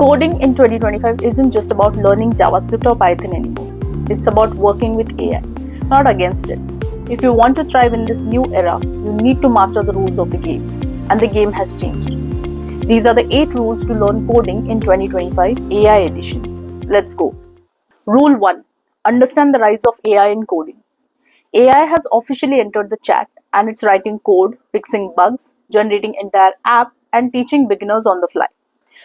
Coding in 2025 isn't just about learning JavaScript or Python anymore. It's about working with AI, not against it. If you want to thrive in this new era, you need to master the rules of the game. And the game has changed. These are the 8 rules to learn coding in 2025 AI edition. Let's go. Rule 1. Understand the rise of AI in coding. AI has officially entered the chat and it's writing code, fixing bugs, generating entire app and teaching beginners on the fly.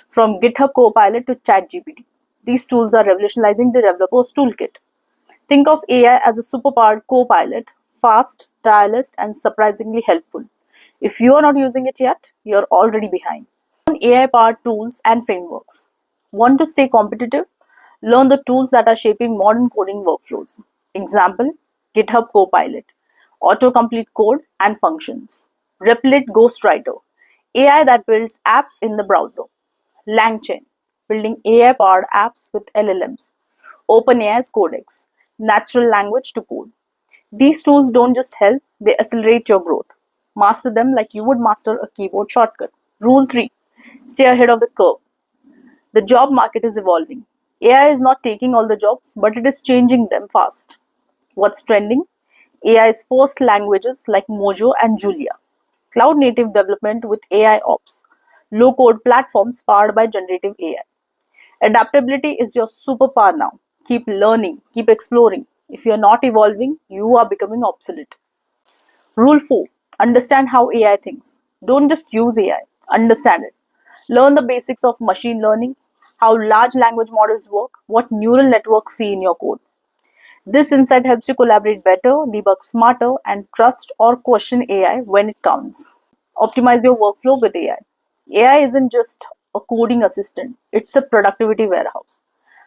From GitHub Copilot to ChatGPT, these tools are revolutionizing the developer's toolkit. Think of AI as a superpowered co-pilot, fast, tireless, and surprisingly helpful. If you are not using it yet, you are already behind. Learn AI-powered tools and frameworks. Want to stay competitive? Learn the tools that are shaping modern coding workflows. Example, GitHub Copilot, autocomplete code and functions. Replit Ghostwriter, AI that builds apps in the browser. LangChain, building AI-powered apps with LLMs. OpenAI's Codex, natural language to code. These tools don't just help, they accelerate your growth. Master them like you would master a keyboard shortcut. Rule 3. Stay ahead of the curve. The job market is evolving. AI is not taking all the jobs, but it is changing them fast. What's trending? AI's first languages like Mojo and Julia. Cloud native development with AI ops. Low-code platforms powered by generative AI. Adaptability is your superpower now. Keep learning, keep exploring. If you are not evolving, you are becoming obsolete. Rule 4. Understand how AI thinks. Don't just use AI, understand it. Learn the basics of machine learning, how large language models work, what neural networks see in your code. This insight helps you collaborate better, debug smarter, and trust or question AI when it counts. Optimize your workflow with AI. AI isn't just a coding assistant, it's a productivity warehouse.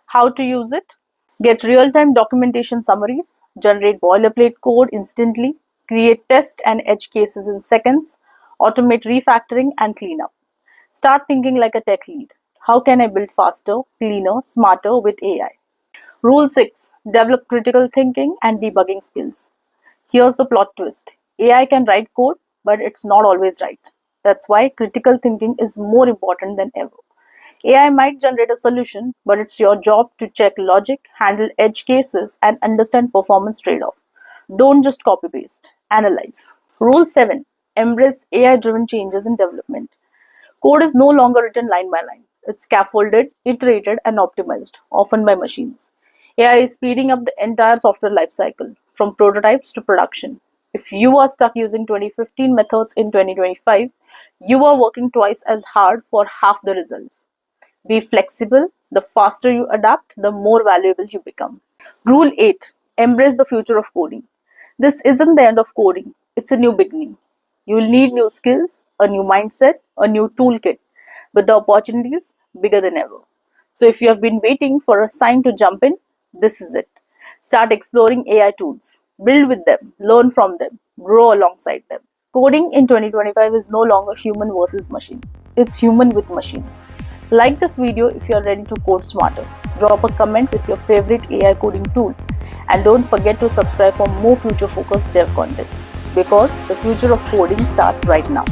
How to use it? Get real-time documentation summaries, generate boilerplate code instantly, create test and edge cases in seconds, automate refactoring and cleanup. Start thinking like a tech lead. How can I build faster, cleaner, smarter with AI? Rule 6. Develop critical thinking and debugging skills. Here's the plot twist. AI can write code, but it's not always right. That's why critical thinking is more important than ever. AI might generate a solution, but it's your job to check logic, handle edge cases, and understand performance trade-off. Don't just copy-paste, analyze. Rule 7. Embrace AI-driven changes in development. Code is no longer written line by line. It's scaffolded, iterated, and optimized, often by machines. AI is speeding up the entire software lifecycle, from prototypes to production. If you are stuck using 2015 methods in 2025, you are working twice as hard for half the results. Be flexible. The faster you adapt, the more valuable you become. Rule 8. Embrace the future of coding. This isn't the end of coding. It's a new beginning. You will need new skills, a new mindset, a new toolkit. But the opportunity is bigger than ever. So if you have been waiting for a sign to jump in, this is it. Start exploring AI tools. Build with them, learn from them, grow alongside them. Coding in 2025 is no longer human versus machine. It's human with machine. Like this video if you are ready to code smarter. Drop a comment with your favorite AI coding tool. And don't forget to subscribe for more future focused dev content. Because the future of coding starts right now.